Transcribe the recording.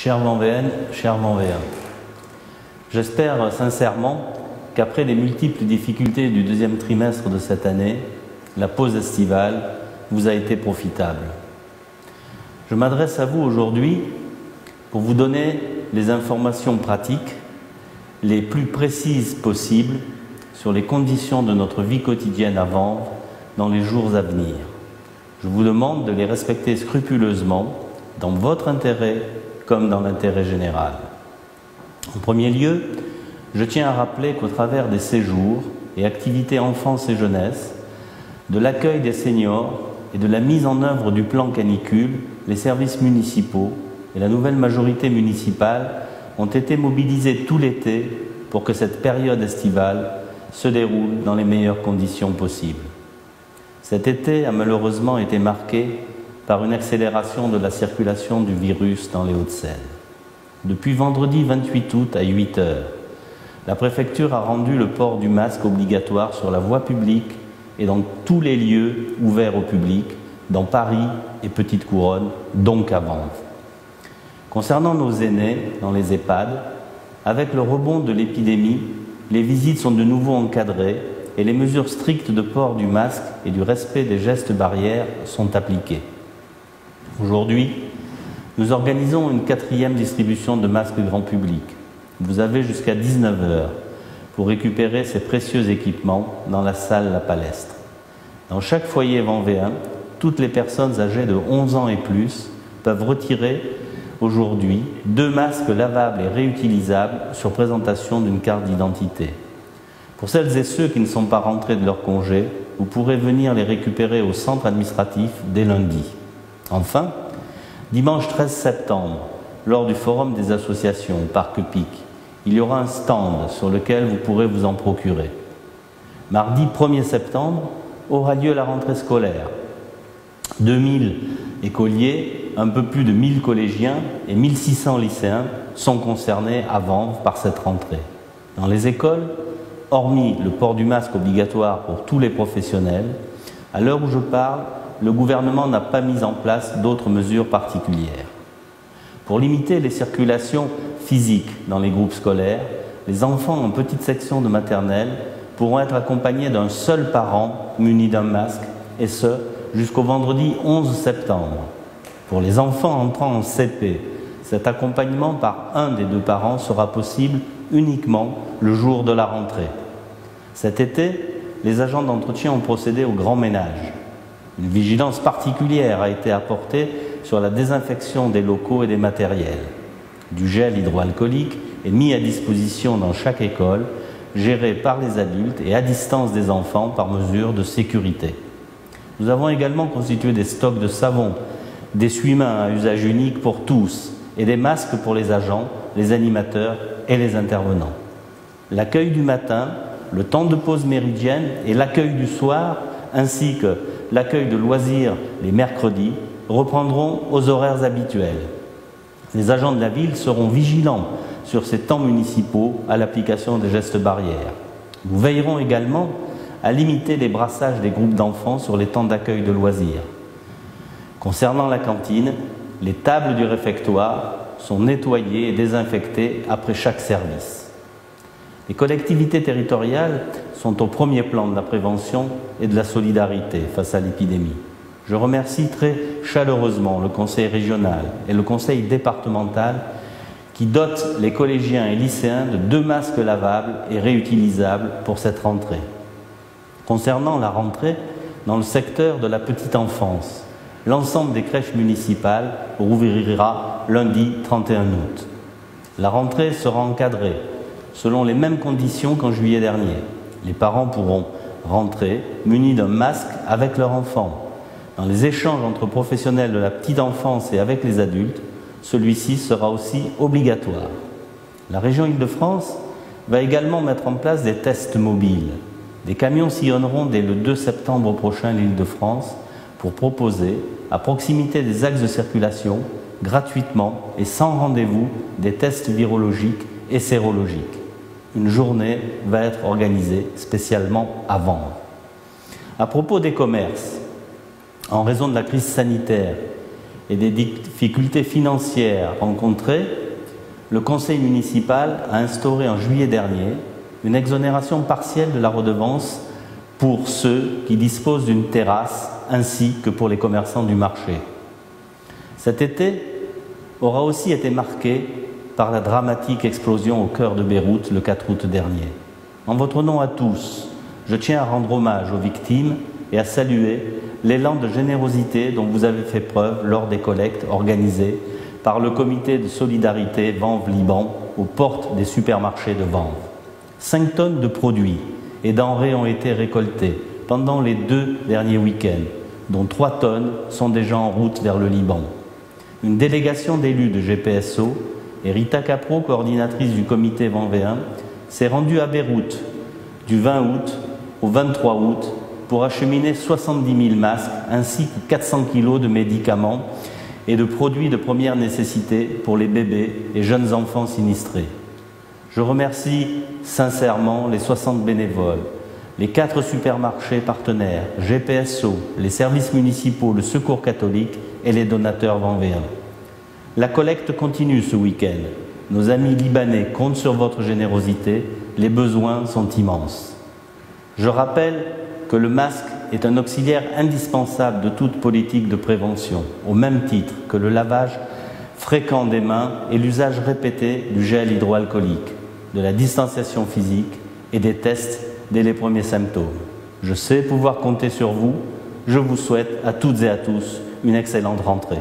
Chère Vendéenne, chers Vendéens, j'espère sincèrement qu'après les multiples difficultés du deuxième trimestre de cette année, la pause estivale vous a été profitable. Je m'adresse à vous aujourd'hui pour vous donner les informations pratiques les plus précises possibles sur les conditions de notre vie quotidienne à Vanves dans les jours à venir. Je vous demande de les respecter scrupuleusement dans votre intérêt comme dans l'intérêt général. En premier lieu, je tiens à rappeler qu'au travers des séjours et activités enfance et jeunesse, de l'accueil des seniors et de la mise en œuvre du plan canicule, les services municipaux et la nouvelle majorité municipale ont été mobilisés tout l'été pour que cette période estivale se déroule dans les meilleures conditions possibles. Cet été a malheureusement été marqué par une accélération de la circulation du virus dans les Hauts-de-Seine. Depuis vendredi 28 août à 8 h, la préfecture a rendu le port du masque obligatoire sur la voie publique et dans tous les lieux ouverts au public, dans Paris et Petite Couronne, donc à Vanves. Concernant nos aînés dans les EHPAD, avec le rebond de l'épidémie, les visites sont de nouveau encadrées et les mesures strictes de port du masque et du respect des gestes barrières sont appliquées. Aujourd'hui, nous organisons une 4e distribution de masques grand public. Vous avez jusqu'à 19 h pour récupérer ces précieux équipements dans la salle La Palestre. Dans chaque foyer vendéen, toutes les personnes âgées de 11 ans et plus peuvent retirer aujourd'hui 2 masques lavables et réutilisables sur présentation d'une carte d'identité. Pour celles et ceux qui ne sont pas rentrés de leur congé, vous pourrez venir les récupérer au centre administratif dès lundi. Enfin, dimanche 13 septembre, lors du Forum des associations au Parc Pic, il y aura un stand sur lequel vous pourrez vous en procurer. Mardi 1er septembre aura lieu la rentrée scolaire. 2000 écoliers, un peu plus de 1000 collégiens et 1600 lycéens sont concernés à Vanves par cette rentrée. Dans les écoles, hormis le port du masque obligatoire pour tous les professionnels, à l'heure où je parle, le gouvernement n'a pas mis en place d'autres mesures particulières. Pour limiter les circulations physiques dans les groupes scolaires, les enfants en petite section de maternelle pourront être accompagnés d'un seul parent muni d'un masque, et ce, jusqu'au vendredi 11 septembre. Pour les enfants entrant en CP, cet accompagnement par un des 2 parents sera possible uniquement le jour de la rentrée. Cet été, les agents d'entretien ont procédé au grand ménage. Une vigilance particulière a été apportée sur la désinfection des locaux et des matériels. Du gel hydroalcoolique est mis à disposition dans chaque école, géré par les adultes et à distance des enfants par mesure de sécurité. Nous avons également constitué des stocks de savon, d'essuie-mains à usage unique pour tous et des masques pour les agents, les animateurs et les intervenants. L'accueil du matin, le temps de pause méridienne et l'accueil du soir, ainsi que l'accueil de loisirs les mercredis, reprendront aux horaires habituels. Les agents de la ville seront vigilants sur ces temps municipaux à l'application des gestes barrières. Nous veillerons également à limiter les brassages des groupes d'enfants sur les temps d'accueil de loisirs. Concernant la cantine, les tables du réfectoire sont nettoyées et désinfectées après chaque service. Les collectivités territoriales sont au premier plan de la prévention et de la solidarité face à l'épidémie. Je remercie très chaleureusement le conseil régional et le conseil départemental qui dotent les collégiens et lycéens de 2 masques lavables et réutilisables pour cette rentrée. Concernant la rentrée, dans le secteur de la petite enfance, l'ensemble des crèches municipales rouvrira lundi 31 août. La rentrée sera encadrée selon les mêmes conditions qu'en juillet dernier. Les parents pourront rentrer munis d'un masque avec leur enfant. Dans les échanges entre professionnels de la petite enfance et avec les adultes, celui-ci sera aussi obligatoire. La région Île-de-France va également mettre en place des tests mobiles. Des camions sillonneront dès le 2 septembre prochain l'Île-de-France pour proposer, à proximité des axes de circulation, gratuitement et sans rendez-vous, des tests virologiques et sérologiques. Une journée va être organisée spécialement à Vanves. À propos des commerces, en raison de la crise sanitaire et des difficultés financières rencontrées, le conseil municipal a instauré en juillet dernier une exonération partielle de la redevance pour ceux qui disposent d'une terrasse ainsi que pour les commerçants du marché. Cet été aura aussi été marqué par la dramatique explosion au cœur de Beyrouth le 4 août dernier. En votre nom à tous, je tiens à rendre hommage aux victimes et à saluer l'élan de générosité dont vous avez fait preuve lors des collectes organisées par le comité de solidarité Vanves-Liban aux portes des supermarchés de Vanves. 5 tonnes de produits et denrées ont été récoltées pendant les 2 derniers week-ends, dont 3 tonnes sont déjà en route vers le Liban. Une délégation d'élus de GPSO et Rita Capro, coordinatrice du comité vanvéen, s'est rendue à Beyrouth du 20 août au 23 août pour acheminer 70 000 masques ainsi que 400 kg de médicaments et de produits de première nécessité pour les bébés et jeunes enfants sinistrés. Je remercie sincèrement les 60 bénévoles, les 4 supermarchés partenaires, GPSO, les services municipaux, le Secours catholique et les donateurs vanvéens. La collecte continue ce week-end. Nos amis libanais comptent sur votre générosité. Les besoins sont immenses. Je rappelle que le masque est un auxiliaire indispensable de toute politique de prévention, au même titre que le lavage fréquent des mains et l'usage répété du gel hydroalcoolique, de la distanciation physique et des tests dès les premiers symptômes. Je sais pouvoir compter sur vous. Je vous souhaite à toutes et à tous une excellente rentrée.